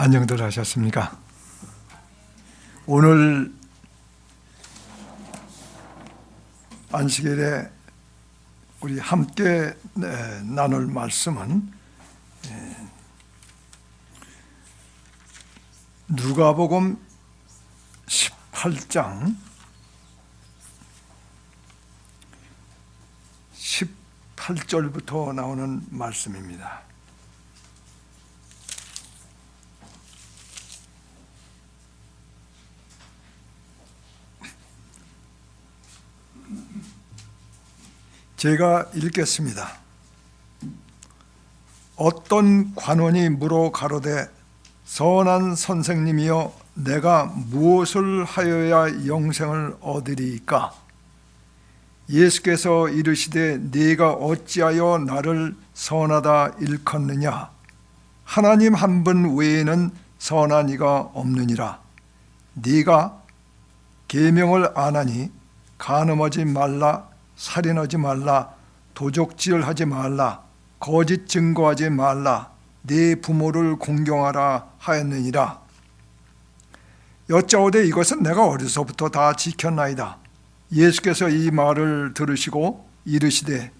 안녕들 하셨습니까? 오늘 안식일에 우리 함께 나눌 말씀은 누가복음 18장 18절부터 나오는 말씀입니다. 제가 읽겠습니다. 어떤 관원이 물어 가로되 선한 선생님이여 내가 무엇을 하여야 영생을 얻으리이까? 예수께서 이르시되 네가 어찌하여 나를 선하다 일컫느냐? 하나님 한 분 외에는 선한 이가 없느니라. 네가 계명을 안 하니 간음하지 말라, 살인하지 말라, 도적질하지 말라, 거짓 증거하지 말라, 네 부모를 공경하라 하였느니라. 여짜오되 이것은 내가 어려서부터 다 지켰나이다. 예수께서 이 말을 들으시고 이르시되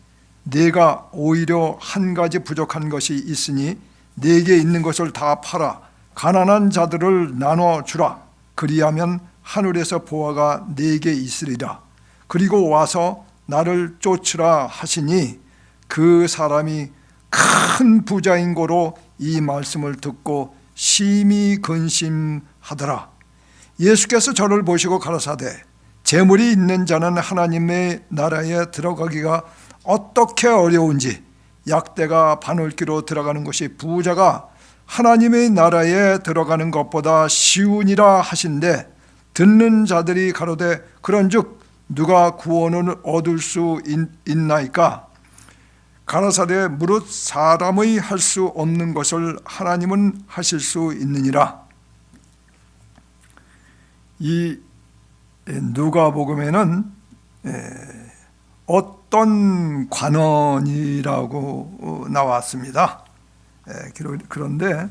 네가 오히려 한 가지 부족한 것이 있으니 네게 있는 것을 다 팔아 가난한 자들을 나눠주라. 그리하면 하늘에서 보화가 네게 있으리라. 그리고 와서 나를 쫓으라 하시니 그 사람이 큰 부자인 고로 이 말씀을 듣고 심히 근심하더라. 예수께서 저를 보시고 가라사대 재물이 있는 자는 하나님의 나라에 들어가기가 어떻게 어려운지 약대가 바늘기로 들어가는 것이 부자가 하나님의 나라에 들어가는 것보다 쉬우니라 하신대 듣는 자들이 가로되 그런즉 누가 구원을 얻을 수 있나이까? 가라사대 무릇 사람의 할 수 없는 것을 하나님은 하실 수 있느니라. 이 누가복음에는 어떤 관원이라고 나왔습니다. 그런데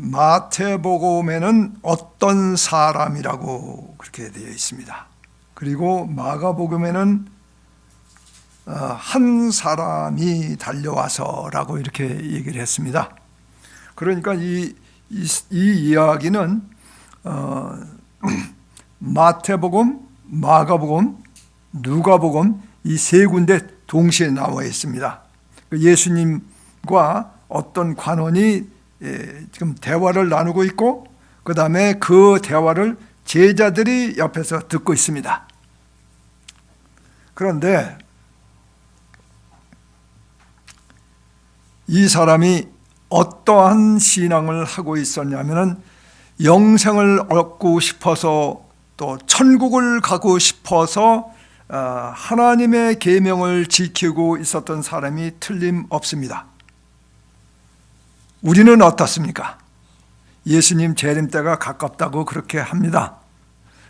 마태복음에는 어떤 사람이라고 그렇게 되어 있습니다. 그리고 마가복음에는 한 사람이 달려와서라고 이렇게 얘기를 했습니다. 그러니까 이 이야기는 마태복음, 마가복음, 누가복음 이 세 군데 동시에 나와 있습니다. 예수님과 어떤 관원이 지금 대화를 나누고 있고 그 다음에 그 대화를 제자들이 옆에서 듣고 있습니다. 그런데 이 사람이 어떠한 신앙을 하고 있었냐면은 영생을 얻고 싶어서 또 천국을 가고 싶어서 하나님의 계명을 지키고 있었던 사람이 틀림없습니다. 우리는 어떻습니까? 예수님 재림 때가 가깝다고 그렇게 합니다.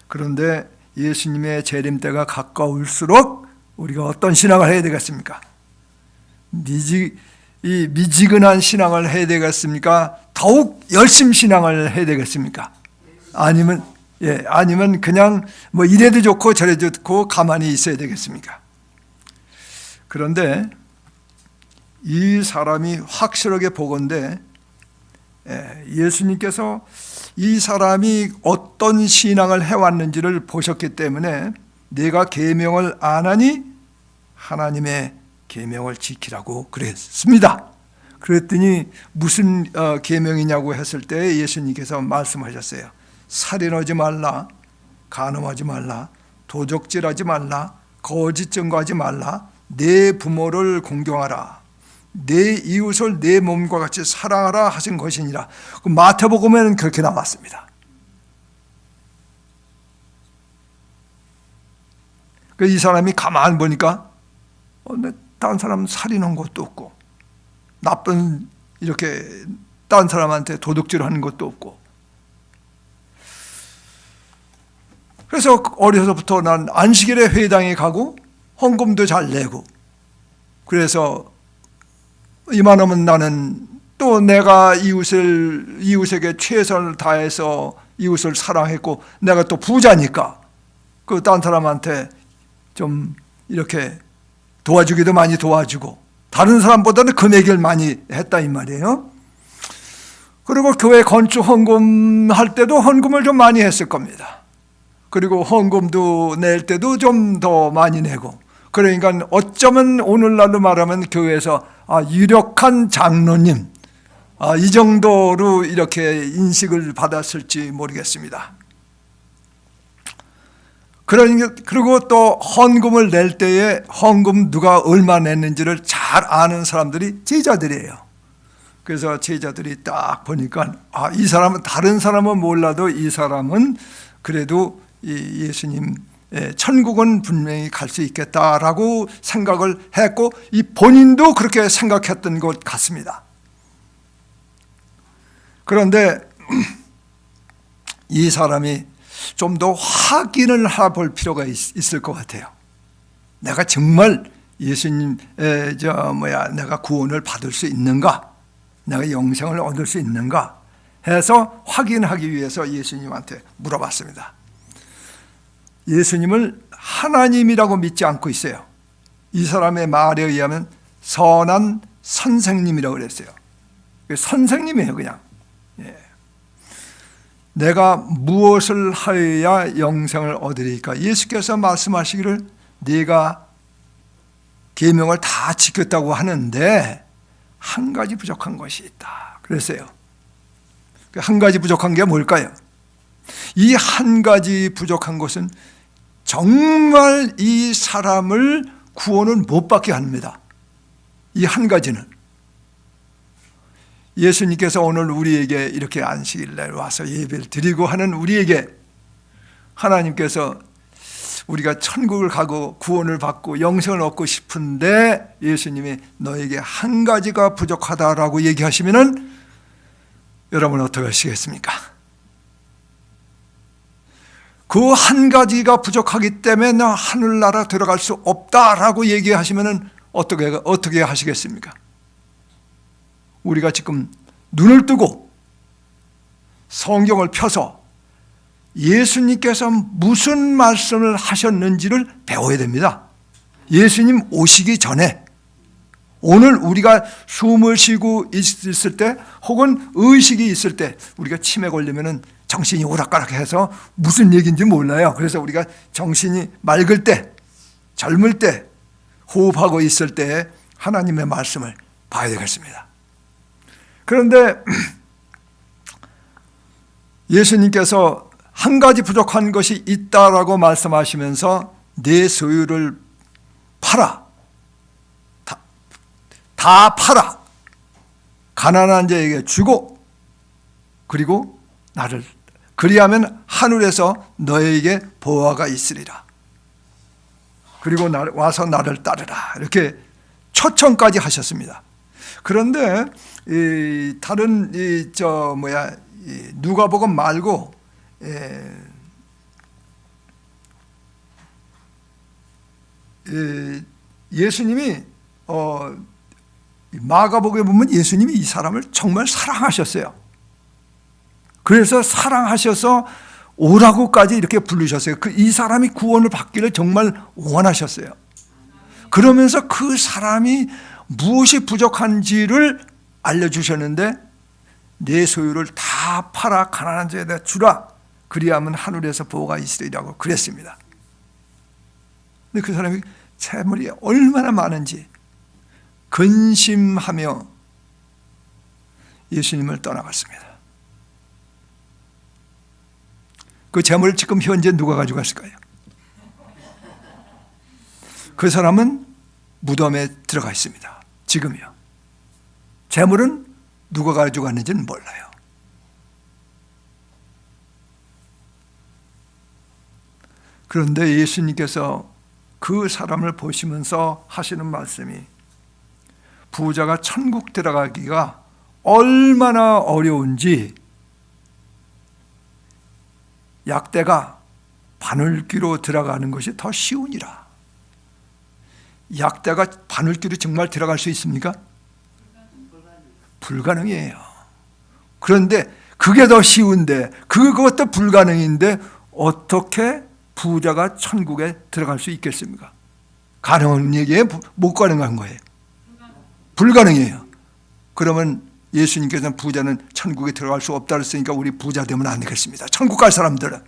그런데 예수님의 재림 때가 가까울수록 우리가 어떤 신앙을 해야 되겠습니까? 미지근한 신앙을 해야 되겠습니까? 더욱 열심 신앙을 해야 되겠습니까? 아니면 그냥 뭐 이래도 좋고 저래도 좋고 가만히 있어야 되겠습니까? 그런데 이 사람이 확실하게 보건대 예수님께서 이 사람이 어떤 신앙을 해왔는지를 보셨기 때문에 내가 계명을 안 하니 하나님의 계명을 지키라고 그랬습니다. 그랬더니 무슨 계명이냐고 했을 때 예수님께서 말씀하셨어요. 살인하지 말라, 간음하지 말라, 도적질하지 말라, 거짓 증거하지 말라, 내 부모를 공경하라, 내 이웃을 내 몸과 같이 사랑하라 하신 것이니라. 마태복음에는 그렇게 나왔습니다. 이 사람이 가만 보니까 다른 사람 살인한 것도 없고 나쁜 이렇게 다른 사람한테 도둑질하는 것도 없고 그래서 어려서부터 난 안식일에 회당에 가고 헌금도 잘 내고 그래서 이만하면 나는 또 내가 이웃에게 최선을 다해서 이웃을 사랑했고 내가 또 부자니까 그 딴 사람한테 좀 이렇게 도와주기도 많이 도와주고 다른 사람보다는 금액을 많이 했다 이 말이에요. 그리고 교회 건축 헌금할 때도 헌금을 좀 많이 했을 겁니다. 그리고 헌금도 낼 때도 좀 더 많이 내고, 그러니까 어쩌면 오늘날로 말하면 교회에서 유력한 장로님 이 정도로 이렇게 인식을 받았을지 모르겠습니다. 그리고 또 헌금을 낼 때에 헌금 누가 얼마 냈는지를 잘 아는 사람들이 제자들이에요. 그래서 제자들이 딱 보니까 이 사람은, 다른 사람은 몰라도 이 사람은 그래도 이 예수님 천국은 분명히 갈 수 있겠다라고 생각을 했고 이 본인도 그렇게 생각했던 것 같습니다. 그런데 이 사람이 좀 더 확인을 해볼 필요가 있을 것 같아요. 내가 정말 예수님 내가 구원을 받을 수 있는가, 내가 영생을 얻을 수 있는가 해서 확인하기 위해서 예수님한테 물어봤습니다. 예수님을 하나님이라고 믿지 않고 있어요. 이 사람의 말에 의하면 선한 선생님이라고 그랬어요. 선생님이에요, 그냥. 내가 무엇을 하여야 영생을 얻으리까? 예수께서 말씀하시기를 네가 계명을 다 지켰다고 하는데 한 가지 부족한 것이 있다 그랬어요. 그 한 가지 부족한 게 뭘까요? 이 한 가지 부족한 것은 정말 이 사람을 구원을 못 받게 합니다. 이 한 가지는. 예수님께서 오늘 우리에게 이렇게 안식일날 와서 예배를 드리고 하는 우리에게 하나님께서 우리가 천국을 가고 구원을 받고 영생을 얻고 싶은데 예수님이 너에게 한 가지가 부족하다라고 얘기하시면은 여러분 어떻게 하시겠습니까? 그 한 가지가 부족하기 때문에 나 하늘나라 들어갈 수 없다라고 얘기하시면은 어떻게 하시겠습니까? 우리가 지금 눈을 뜨고 성경을 펴서 예수님께서 무슨 말씀을 하셨는지를 배워야 됩니다. 예수님 오시기 전에, 오늘 우리가 숨을 쉬고 있을 때 혹은 의식이 있을 때 우리가 치매 걸리면은 정신이 오락가락해서 무슨 얘기인지 몰라요. 그래서 우리가 정신이 맑을 때, 젊을 때, 호흡하고 있을 때 하나님의 말씀을 봐야 되겠습니다. 그런데 예수님께서 한 가지 부족한 것이 있다라고 말씀하시면서 내 소유를 팔아, 다 팔아, 가난한 자에게 주고, 그리고 그리하면 하늘에서 너에게 보화가 있으리라. 그리고 와서 나를 따르라. 이렇게 초청까지 하셨습니다. 그런데 다른 누가복음 말고 예수님이 마가복음에 보면 예수님이 이 사람을 정말 사랑하셨어요. 그래서 사랑하셔서 오라고까지 이렇게 부르셨어요. 이 사람이 구원을 받기를 정말 원하셨어요. 그러면서 그 사람이 무엇이 부족한지를 알려주셨는데 내 소유를 다 팔아 가난한 자에다 주라. 그리하면 하늘에서 보호가 있으리라고 그랬습니다. 근데 그 사람이 재물이 얼마나 많은지 근심하며 예수님을 떠나갔습니다. 그 재물을 지금 현재 누가 가지고 갔을까요? 그 사람은 무덤에 들어가 있습니다. 지금이요. 재물은 누가 가지고 갔는지는 몰라요. 그런데 예수님께서 그 사람을 보시면서 하시는 말씀이 부자가 천국 들어가기가 얼마나 어려운지 약대가 바늘귀로 들어가는 것이 더 쉬우니라. 약대가 바늘귀로 정말 들어갈 수 있습니까? 불가능해요. 그런데 그게 더 쉬운데, 그것도 불가능인데 어떻게 부자가 천국에 들어갈 수 있겠습니까? 가능한 얘기에 못 가능한 거예요. 불가능해요. 그러면 예수님께서는 부자는 천국에 들어갈 수 없다 그랬으니까 우리 부자 되면 안 되겠습니다. 천국 갈 사람들은.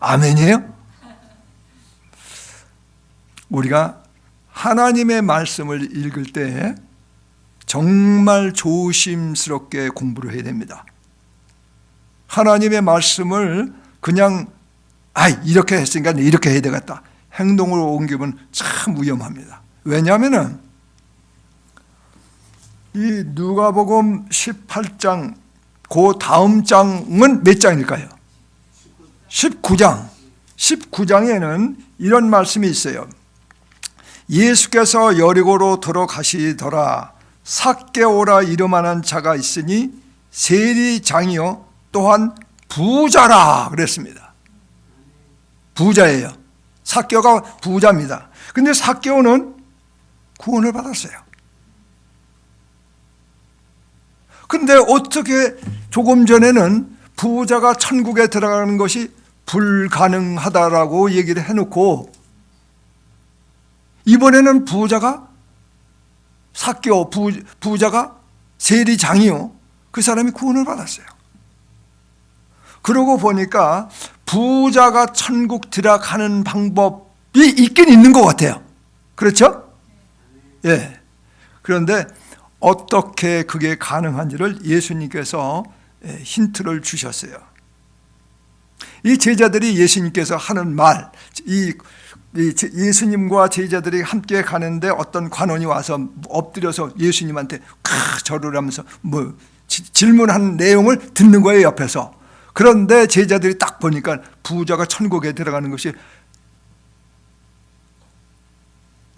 아멘이에요? 우리가 하나님의 말씀을 읽을 때 정말 조심스럽게 공부를 해야 됩니다. 하나님의 말씀을 그냥 이렇게 했으니까 이렇게 해야 되겠다, 행동으로 옮기면 참 위험합니다. 왜냐하면 이 누가복음 18장 그 다음 장은 몇 장일까요? 19장. 19장에는 이런 말씀이 있어요. 예수께서 여리고로 들어가시더라. 삭개오라 이름하는 자가 있으니 세리장이요 또한 부자라 그랬습니다. 부자예요. 삭개오가 부자입니다. 근데 삭개오는 구원을 받았어요. 근데 어떻게 조금 전에는 부자가 천국에 들어가는 것이 불가능하다라고 얘기를 해놓고 이번에는 부자가 세리장이요, 그 사람이 구원을 받았어요. 그러고 보니까 부자가 천국 들어가는 방법이 있긴 있는 것 같아요. 그렇죠? 예. 그런데 어떻게 그게 가능한지를 예수님께서 힌트를 주셨어요. 이 제자들이 예수님께서 하는 말, 예수님과 제자들이 함께 가는데 어떤 관원이 와서 엎드려서 예수님한테 절을 하면서 질문한 내용을 듣는 거예요, 옆에서. 그런데 제자들이 딱 보니까 부자가 천국에 들어가는 것이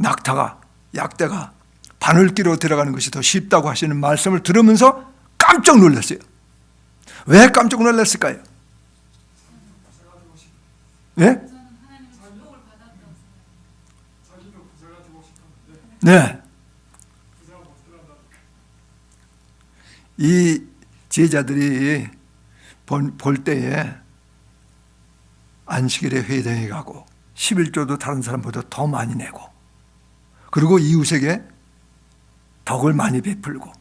약대가 바늘기로 들어가는 것이 더 쉽다고 하시는 말씀을 들으면서 깜짝 놀랐어요. 왜 깜짝 놀랐을까요? 예? 네. 이 제자들이 볼 때에 안식일에 회당에 가고 11조도 다른 사람보다 더 많이 내고, 그리고 이웃에게 덕을 많이 베풀고,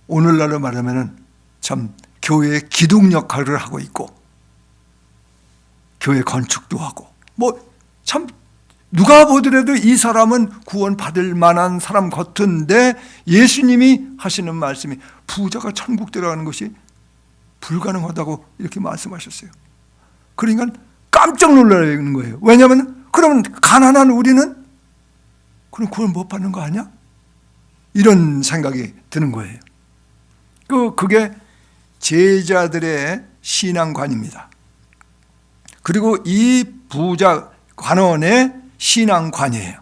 오늘날로 말하면 참 교회의 기둥 역할을 하고 있고, 교회 건축도 하고, 참 누가 보더라도 이 사람은 구원받을 만한 사람 같은데 예수님이 하시는 말씀이 부자가 천국 들어가는 것이 불가능하다고 이렇게 말씀하셨어요. 그러니까 깜짝 놀라는 거예요. 왜냐하면 그러면 가난한 우리는 그럼 구원 못 받는 거 아니야? 이런 생각이 드는 거예요. 그게 제자들의 신앙관입니다. 그리고 이 부자 관원의 신앙관이에요.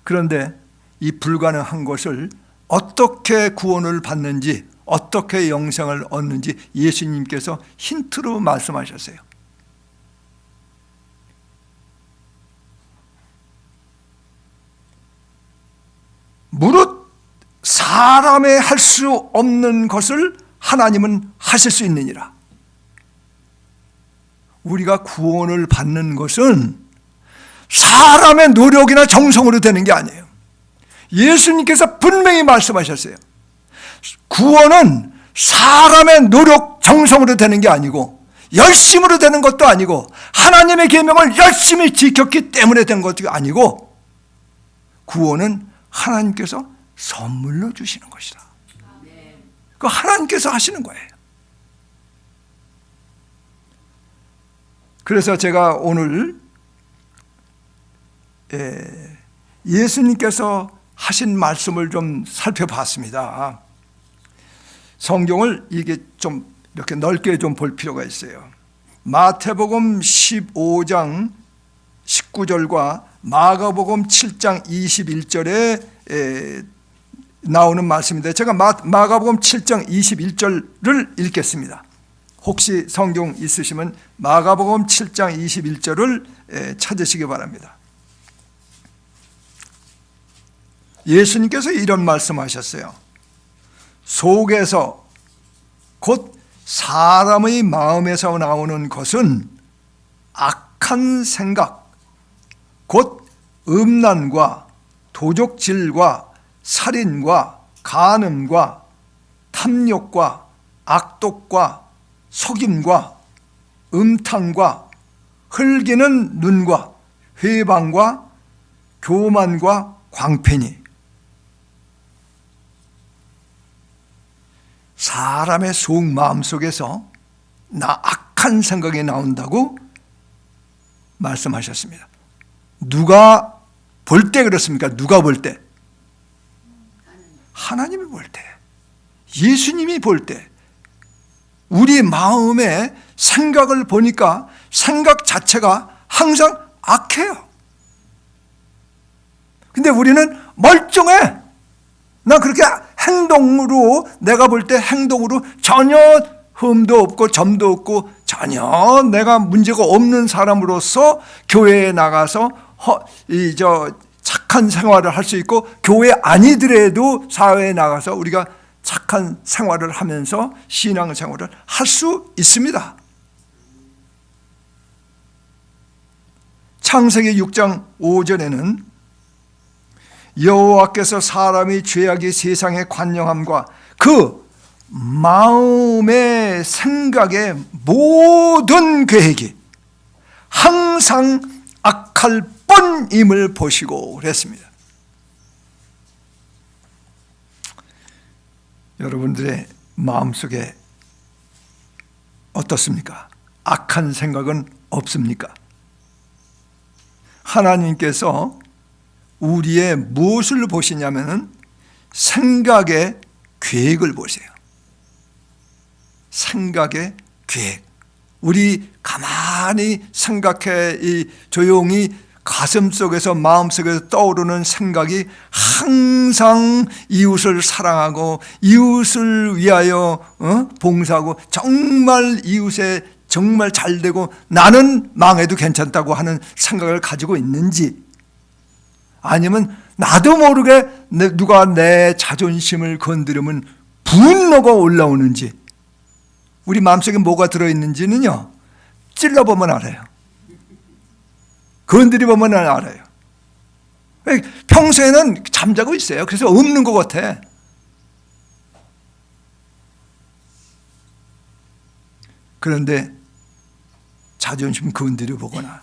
그런데 이 불가능한 것을 어떻게 구원을 받는지, 어떻게 영생을 얻는지 예수님께서 힌트로 말씀하셨어요. 무릇 사람의 할 수 없는 것을 하나님은 하실 수 있느니라. 우리가 구원을 받는 것은 사람의 노력이나 정성으로 되는 게 아니에요. 예수님께서 분명히 말씀하셨어요. 구원은 사람의 노력, 정성으로 되는 게 아니고 열심으로 되는 것도 아니고 하나님의 계명을 열심히 지켰기 때문에 된 것도 아니고, 구원은 하나님께서 선물로 주시는 것이다. 그 하나님께서 하시는 거예요. 그래서 제가 오늘 예수님께서 하신 말씀을 좀 살펴봤습니다. 성경을 이게 좀 이렇게 넓게 좀 볼 필요가 있어요. 마태복음 15장 19절과 마가복음 7장 21절에 나오는 말씀인데, 제가 마가복음 7장 21절을 읽겠습니다. 혹시 성경 있으시면 마가복음 7장 21절을 찾으시기 바랍니다. 예수님께서 이런 말씀하셨어요. 속에서 곧 사람의 마음에서 나오는 것은 악한 생각, 곧 음란과 도적질과 살인과 간음과 탐욕과 악독과 속임과 음탕과 흘기는 눈과 회방과 교만과 광패니, 사람의 속 마음속에서 나 악한 생각이 나온다고 말씀하셨습니다. 누가 볼 때 그렇습니까? 누가 볼 때? 하나님이 볼 때, 예수님이 볼 때 우리 마음의 생각을 보니까 생각 자체가 항상 악해요. 근데 우리는 멀쩡해. 나 그렇게 행동으로, 내가 볼 때 행동으로 전혀 흠도 없고 점도 없고 전혀 내가 문제가 없는 사람으로서 교회에 나가서 착한 생활을 할 수 있고, 교회 아니더라도 사회에 나가서 우리가 착한 생활을 하면서 신앙생활을 할 수 있습니다. 창세기 6장 5절에는 여호와께서 사람이 죄악이 세상에 관영함과 그 마음의 생각의 모든 계획이 항상 악할 뻔임을 보시고 그랬습니다. 여러분들의 마음속에 어떻습니까? 악한 생각은 없습니까? 하나님께서 우리의 무엇을 보시냐면은 생각의 계획을 보세요. 생각의 계획. 우리 가만히 생각해 조용히 가슴속에서 마음속에서 떠오르는 생각이 항상 이웃을 사랑하고 이웃을 위하여 봉사하고 정말 이웃에 정말 잘되고 나는 망해도 괜찮다고 하는 생각을 가지고 있는지, 아니면 나도 모르게 누가 내 자존심을 건드리면 분노가 올라오는지, 우리 마음속에 뭐가 들어있는지는요 찔러보면 알아요. 건드려보면 알아요. 평소에는 잠자고 있어요. 그래서 없는 것 같아. 그런데 자존심 건드려 보거나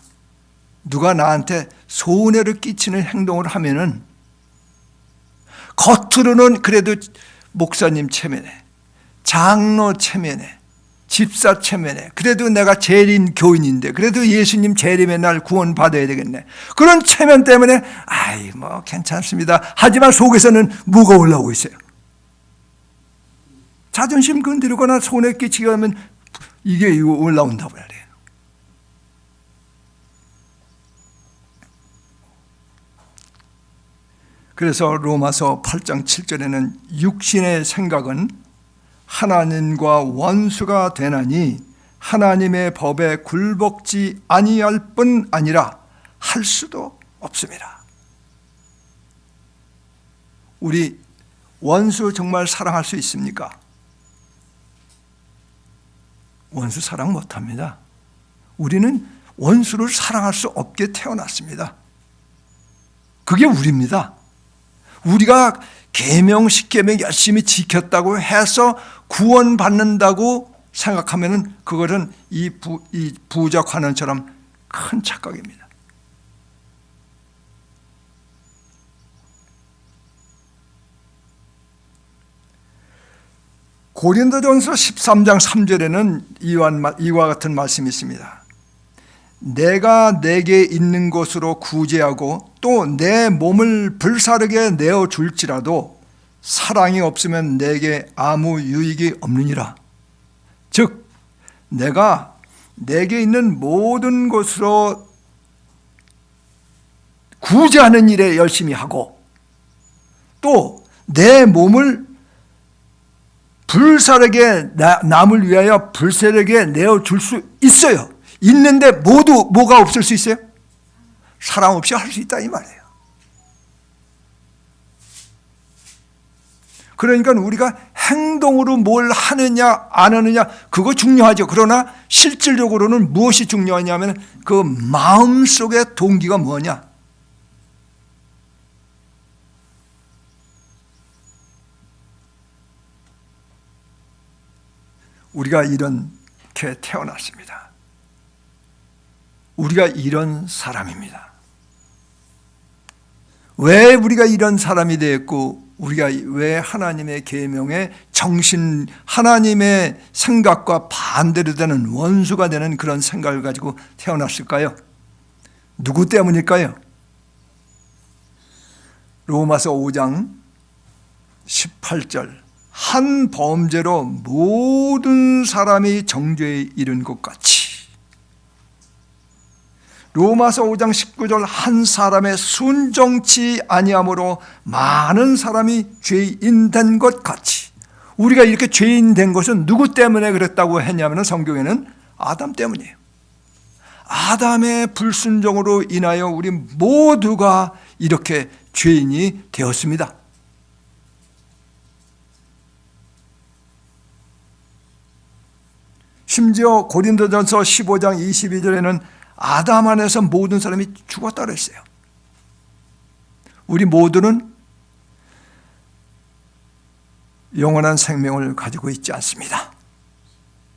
누가 나한테 손해를 끼치는 행동을 하면은 겉으로는 그래도 목사님 체면에, 장로 체면에, 집사 체면에, 그래도 내가 재림 교인인데, 그래도 예수님 재림의 날 구원 받아야 되겠네, 그런 체면 때문에 아이 뭐 괜찮습니다 하지만 속에서는 뭐가 올라오고 있어요? 자존심 건드리거나 손해 끼치게 하면 이게 올라온다고 해야 돼요. 그래서 로마서 8장 7절에는 육신의 생각은 하나님과 원수가 되나니 하나님의 법에 굴복지 아니할 뿐 아니라 할 수도 없습니다. 우리 원수 정말 사랑할 수 있습니까? 원수 사랑 못합니다. 우리는 원수를 사랑할 수 없게 태어났습니다. 그게 우리입니다. 우리가 계명 10계명 열심히 지켰다고 해서 구원받는다고 생각하면 그것은 이 부자 관원처럼 큰 착각입니다. 고린도전서 13장 3절에는 이와 같은 말씀이 있습니다. 내가 내게 있는 것으로 구제하고 또 내 몸을 불사르게 내어줄지라도 사랑이 없으면 내게 아무 유익이 없느니라. 즉 내가 내게 있는 모든 것으로 구제하는 일에 열심히 하고 또 내 몸을 불사르게 남을 위하여 불사르게 내어줄 수 있어요. 있는데 모두 뭐가 없을 수 있어요? 사랑 없이 할 수 있다 이 말이에요. 그러니까 우리가 행동으로 뭘 하느냐 안 하느냐 그거 중요하죠. 그러나 실질적으로는 무엇이 중요하냐면 그 마음속의 동기가 뭐냐. 우리가 이렇게 태어났습니다. 우리가 이런 사람입니다. 왜 우리가 이런 사람이 되었고 우리가 왜 하나님의 계명에 하나님의 생각과 반대로 되는 원수가 되는 그런 생각을 가지고 태어났을까요? 누구 때문일까요? 로마서 5장 18절 한 범죄로 모든 사람이 정죄에 이른 것 같이 로마서 5장 19절 한 사람의 순정치 아니함으로 많은 사람이 죄인 된 것 같이 우리가 이렇게 죄인 된 것은 누구 때문에 그랬다고 했냐면 성경에는 아담 때문이에요. 아담의 불순종으로 인하여 우리 모두가 이렇게 죄인이 되었습니다. 심지어 고린도전서 15장 22절에는 아담 안에서 모든 사람이 죽었다 그랬어요. 우리 모두는 영원한 생명을 가지고 있지 않습니다.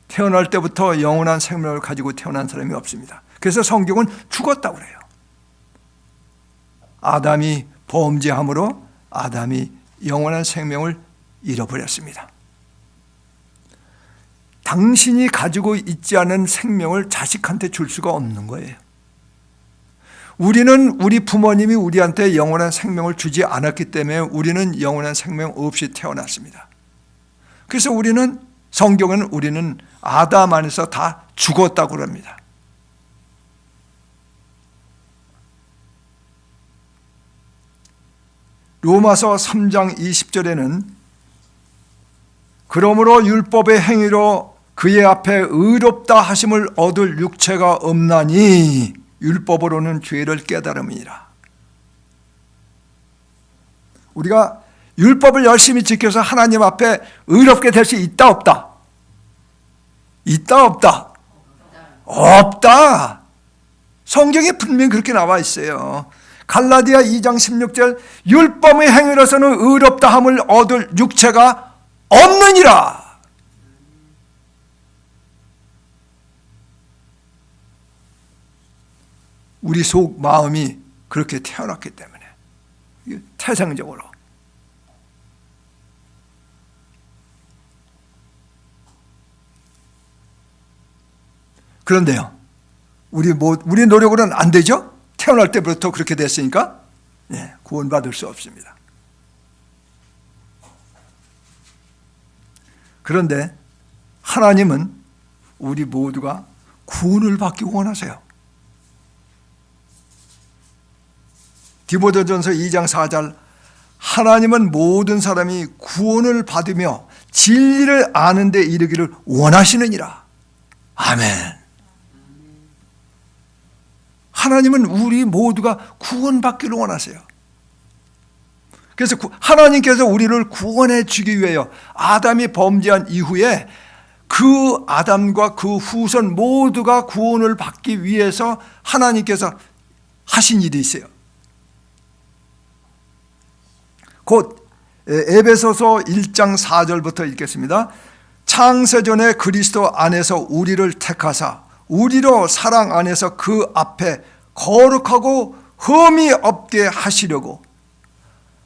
태어날 때부터 영원한 생명을 가지고 태어난 사람이 없습니다. 그래서 성경은 죽었다고 그래요. 아담이 범죄함으로 아담이 영원한 생명을 잃어버렸습니다. 당신이 가지고 있지 않은 생명을 자식한테 줄 수가 없는 거예요. 우리는 우리 부모님이 우리한테 영원한 생명을 주지 않았기 때문에 우리는 영원한 생명 없이 태어났습니다. 그래서 성경은 우리는 아담 안에서 다 죽었다고 합니다. 로마서 3장 20절에는 그러므로 율법의 행위로 그의 앞에 의롭다 하심을 얻을 육체가 없나니 율법으로는 죄를 깨달음이니라. 우리가 율법을 열심히 지켜서 하나님 앞에 의롭게 될 수 있다 없다? 있다 없다? 없다. 성경에 분명히 그렇게 나와 있어요. 갈라디아 2장 16절 율법의 행위로서는 의롭다 함을 얻을 육체가 없느니라. 우리 속 마음이 그렇게 태어났기 때문에 태생적으로. 그런데요, 우리 노력으로는 안 되죠? 태어날 때부터 그렇게 됐으니까 구원받을 수 없습니다. 그런데 하나님은 우리 모두가 구원을 받기 원하세요. 디모데전서 2장 4절 하나님은 모든 사람이 구원을 받으며 진리를 아는 데 이르기를 원하시느니라. 아멘. 하나님은 우리 모두가 구원받기를 원하세요. 그래서 하나님께서 우리를 구원해 주기 위하여 아담이 범죄한 이후에 그 아담과 그 후손 모두가 구원을 받기 위해서 하나님께서 하신 일이 있어요. 곧 에베소서 1장 4절부터 읽겠습니다. 창세전에 그리스도 안에서 우리를 택하사 우리로 사랑 안에서 그 앞에 거룩하고 흠이 없게 하시려고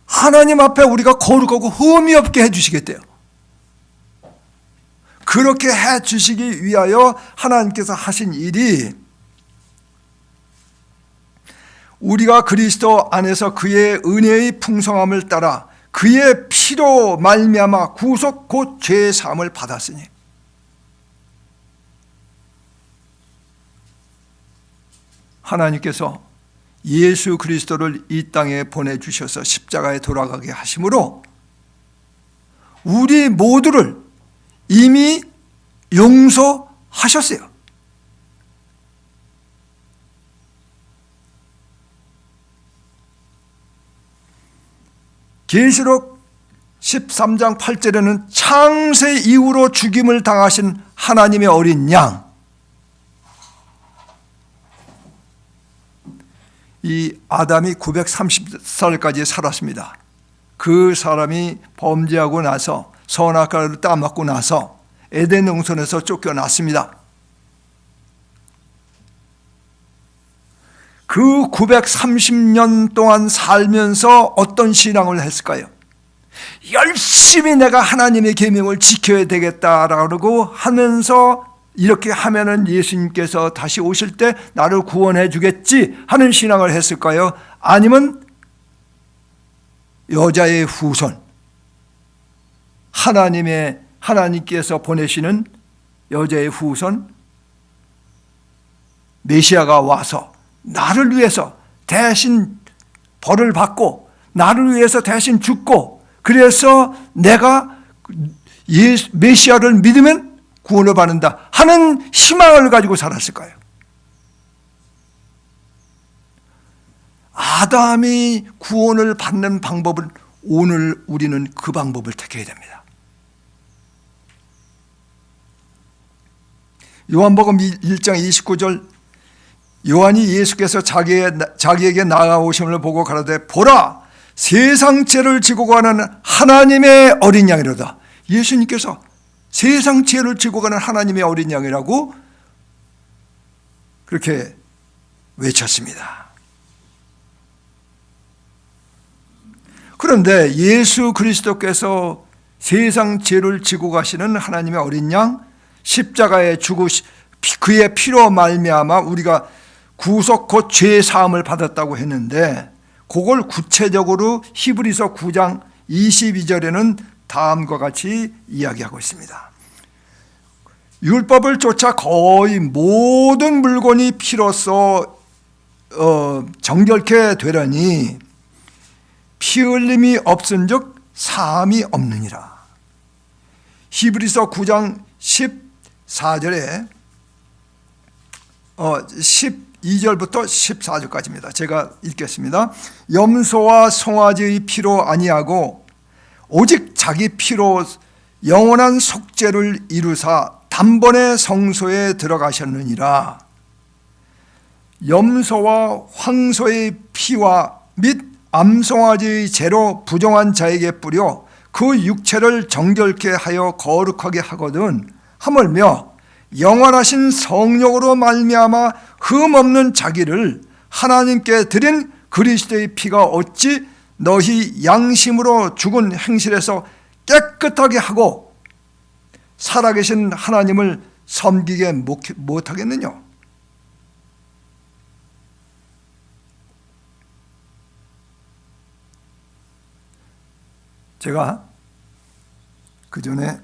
하나님 앞에 우리가 거룩하고 흠이 없게 해주시겠대요. 그렇게 해주시기 위하여 하나님께서 하신 일이 우리가 그리스도 안에서 그의 은혜의 풍성함을 따라 그의 피로 말미암아 구속 곧 죄 사함을 받았으니 하나님께서 예수 그리스도를 이 땅에 보내주셔서 십자가에 돌아가게 하심으로 우리 모두를 이미 용서하셨어요. 계시록 13장 8절에는 창세 이후로 죽임을 당하신 하나님의 어린 양, 이 아담이 930살까지 살았습니다. 그 사람이 범죄하고 나서 선악과를 따먹고 나서 에덴 동산에서 쫓겨났습니다. 그 930년 동안 살면서 어떤 신앙을 했을까요? 열심히 내가 하나님의 계명을 지켜야 되겠다라고 하면서 이렇게 하면은 예수님께서 다시 오실 때 나를 구원해 주겠지 하는 신앙을 했을까요? 아니면 여자의 후손, 하나님께서 보내시는 여자의 후손 메시아가 와서 나를 위해서 대신 벌을 받고 나를 위해서 대신 죽고, 그래서 내가 메시아를 믿으면 구원을 받는다 하는 희망을 가지고 살았을까요? 아담이 구원을 받는 방법은 오늘 우리는 그 방법을 택해야 됩니다. 요한복음 1장 29절, 요한이 예수께서 자기에게 나아오심을 보고 가라되 보라 세상 죄를 지고 가는 하나님의 어린 양이로다. 예수님께서 세상 죄를 지고 가는 하나님의 어린 양이라고 그렇게 외쳤습니다. 그런데 예수 그리스도께서 세상 죄를 지고 가시는 하나님의 어린 양, 십자가에 그의 피로 말미암아 우리가 구속 곧 죄 사함을 받았다고 했는데, 그걸 구체적으로 히브리서 9장 22절에는 다음과 같이 이야기하고 있습니다. 율법을 쫓아 거의 모든 물건이 피로써 정결케 되려니 피 흘림이 없은즉 사함이 없느니라. 히브리서 9장 14절에 12절부터 14절까지입니다. 제가 읽겠습니다. 염소와 송아지의 피로 아니하고 오직 자기 피로 영원한 속죄를 이루사 단번에 성소에 들어가셨느니라. 염소와 황소의 피와 및 암송아지의 죄로 부정한 자에게 뿌려 그 육체를 정결케 하여 거룩하게 하거든 하물며 영원하신 성령으로 말미암아 흠없는 자기를 하나님께 드린 그리스도의 피가 어찌 너희 양심으로 죽은 행실에서 깨끗하게 하고 살아계신 하나님을 섬기게 못하겠느냐? 제가 그 전에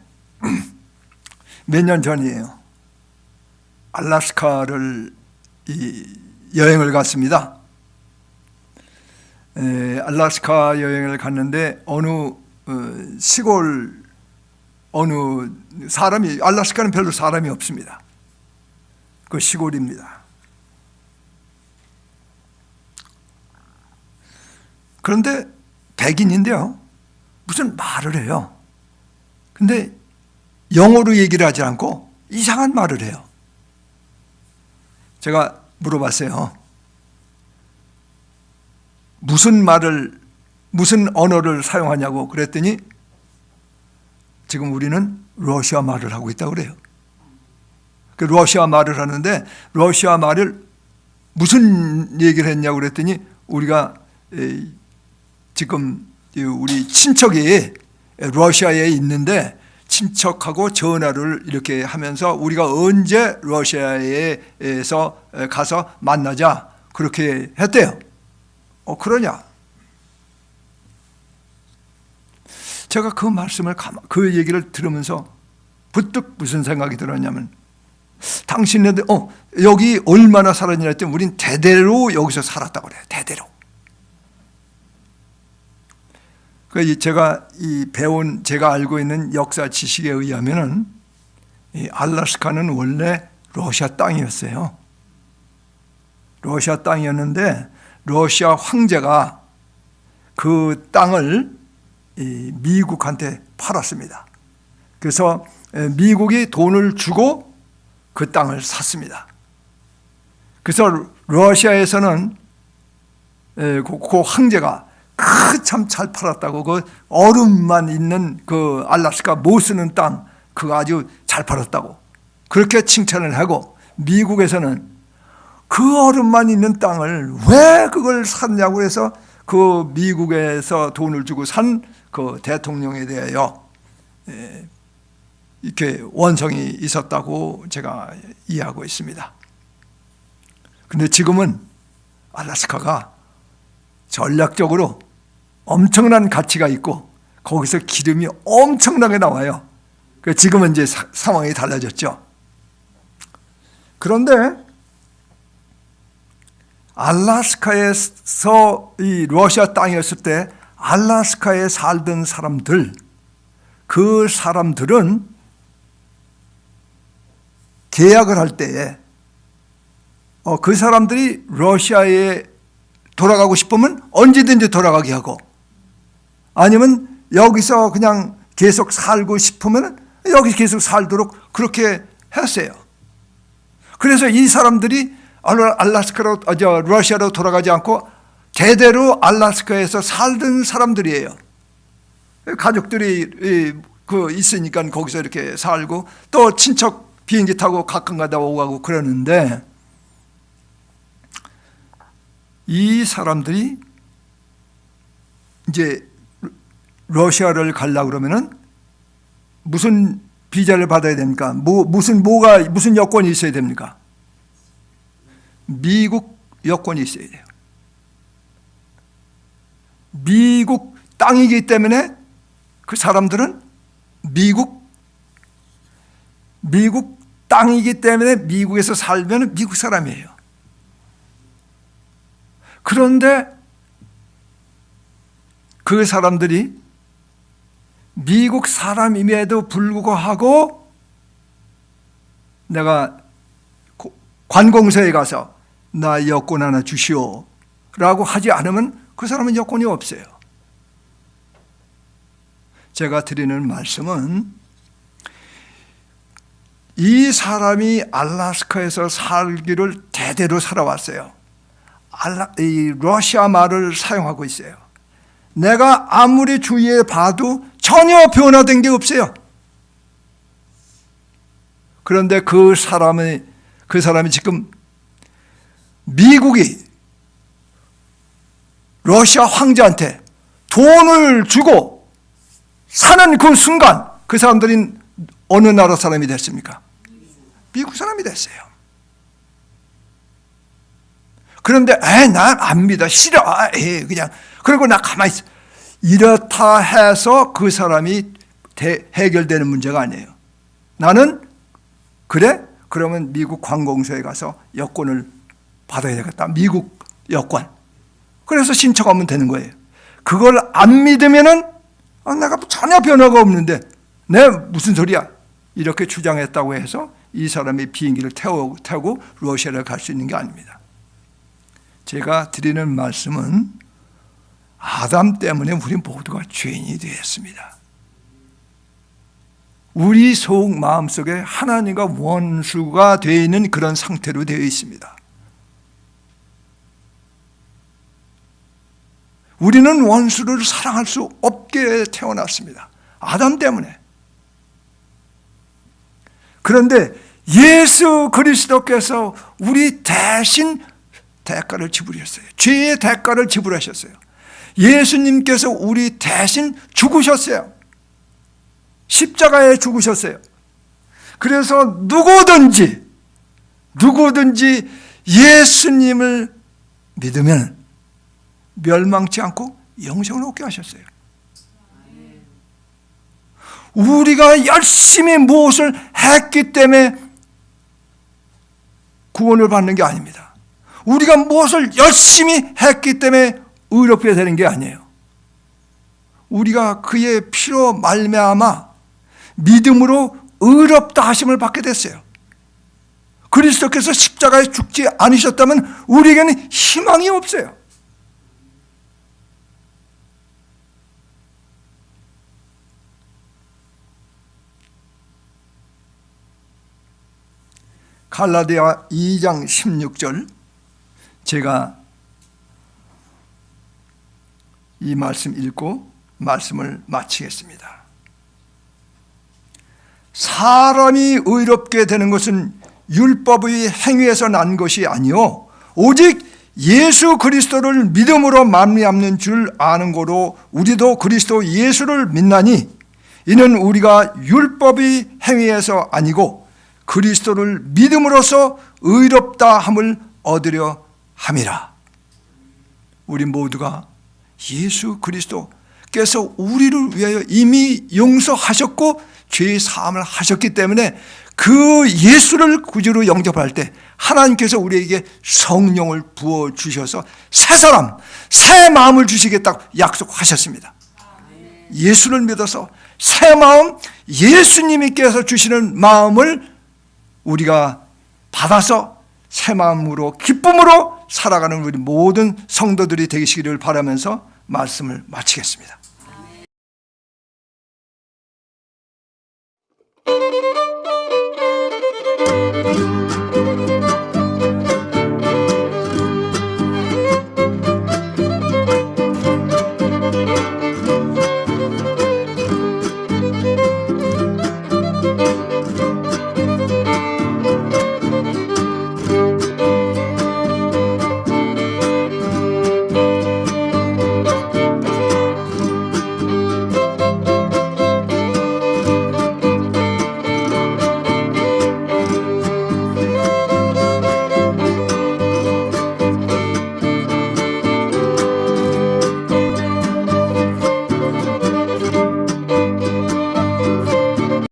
몇 년 전이에요. 알래스카를 여행을 갔습니다. 알래스카 여행을 갔는데 어느 시골 알래스카는 별로 사람이 없습니다. 그 시골입니다. 그런데 백인인데요, 무슨 말을 해요. 근데 영어로 얘기를 하지 않고 이상한 말을 해요. 제가 물어봤어요. 무슨 언어를 사용하냐고 그랬더니 지금 우리는 러시아 말을 하고 있다고 그래요. 그 러시아 말을 하는데 러시아 말을 무슨 얘기를 했냐고 그랬더니 우리가 지금 우리 친척이 러시아에 있는데 친척하고 전화를 이렇게 하면서 우리가 언제 러시아에서 가서 만나자 그렇게 했대요. 그러냐? 제가 그 말씀을 그 얘기를 들으면서 부뜩 무슨 생각이 들었냐면, 당신네들 여기 얼마나 살았냐 했더니 우린 대대로 여기서 살았다고 그래요. 대대로. 제가 제가 알고 있는 역사 지식에 의하면은 이 알래스카는 원래 러시아 땅이었어요. 러시아 땅이었는데 러시아 황제가 그 땅을 미국한테 팔았습니다. 그래서 미국이 돈을 주고 그 땅을 샀습니다. 그래서 러시아에서는 그 황제가 참 잘 팔았다고, 그 얼음만 있는 그 알래스카 못 쓰는 땅 그거 아주 잘 팔았다고 그렇게 칭찬을 하고, 미국에서는 그 얼음만 있는 땅을 왜 그걸 샀냐고 해서 그 미국에서 돈을 주고 산 그 대통령에 대하여 이렇게 원성이 있었다고 제가 이해하고 있습니다. 그런데 지금은 알래스카가 전략적으로 엄청난 가치가 있고 거기서 기름이 엄청나게 나와요. 지금은 이제 상황이 달라졌죠. 그런데 알래스카에서 이 러시아 땅이었을 때 알래스카에 살던 사람들, 그 사람들은 계약을 할 때에 그 사람들이 러시아에 돌아가고 싶으면 언제든지 돌아가게 하고, 아니면 여기서 그냥 계속 살고 싶으면 여기 계속 살도록 그렇게 했어요. 그래서 이 사람들이 러시아로 돌아가지 않고 대대로 알래스카에서 살던 사람들이에요. 가족들이 있으니까 거기서 이렇게 살고, 또 친척 비행기 타고 가끔가다 오고 가고 그러는데, 이 사람들이 이제 러시아를 가려고 그러면은 무슨 비자를 받아야 됩니까? 무슨 여건이 있어야 됩니까? 미국 여건이 있어야 돼요. 미국 땅이기 때문에 그 사람들은 미국 땅이기 때문에 미국에서 살면 미국 사람이에요. 그런데 그 사람들이 미국 사람임에도 불구하고 내가 관공서에 가서 나 여권 하나 주시오 라고 하지 않으면 그 사람은 여권이 없어요. 제가 드리는 말씀은, 이 사람이 알래스카에서 살기를 대대로 살아왔어요. 이 러시아 말을 사용하고 있어요. 내가 아무리 주위에 봐도 전혀 변화된 게 없어요. 그런데 그 사람이 지금 미국이 러시아 황제한테 돈을 주고 사는 그 순간 그 사람들은 어느 나라 사람이 됐습니까? 미국 사람이 됐어요. 그런데 난 안 믿어, 싫어, 그냥 그리고 나 가만히 있어, 이렇다 해서 그 사람이 해결되는 문제가 아니에요. 나는 그래? 그러면 미국 관공서에 가서 여권을 받아야 되겠다. 미국 여권. 그래서 신청하면 되는 거예요. 그걸 안 믿으면은 내가 전혀 변화가 없는데 내 무슨 소리야? 이렇게 주장했다고 해서 이 사람이 비행기를 타고 러시아를 갈 수 있는 게 아닙니다. 제가 드리는 말씀은 아담 때문에 우리 모두가 죄인이 되었습니다. 우리 속 마음속에 하나님과 원수가 되어 있는 그런 상태로 되어 있습니다. 우리는 원수를 사랑할 수 없게 태어났습니다. 아담 때문에. 그런데 예수 그리스도께서 우리 대신 대가를 지불하셨어요. 죄의 대가를 지불하셨어요. 예수님께서 우리 대신 죽으셨어요. 십자가에 죽으셨어요. 그래서 누구든지 예수님을 믿으면 멸망치 않고 영생을 얻게 하셨어요. 우리가 열심히 무엇을 했기 때문에 구원을 받는 게 아닙니다. 우리가 무엇을 열심히 했기 때문에 의롭게 되는 게 아니에요. 우리가 그의 피로 말미암아 믿음으로 의롭다 하심을 받게 됐어요. 그리스도께서 십자가에 죽지 않으셨다면 우리에게는 희망이 없어요. 갈라디아 2장 16절, 제가 이 말씀 읽고 말씀을 마치겠습니다. 사람이 의롭게 되는 것은 율법의 행위에서 난 것이 아니요 오직 예수 그리스도를 믿음으로 말미암는 줄 아는 거로 우리도 그리스도 예수를 믿나니 이는 우리가 율법의 행위에서 아니고 그리스도를 믿음으로써 의롭다 함을 얻으려 함이라. 우리 모두가 예수 그리스도께서 우리를 위하여 이미 용서하셨고 죄의 사함을 하셨기 때문에 그 예수를 구주로 영접할 때 하나님께서 우리에게 성령을 부어주셔서 새 사람, 새 마음을 주시겠다고 약속하셨습니다. 예수를 믿어서 새 마음, 예수님께서 주시는 마음을 우리가 받아서 새 마음으로 기쁨으로 살아가는 우리 모든 성도들이 되시기를 바라면서 말씀을 마치겠습니다.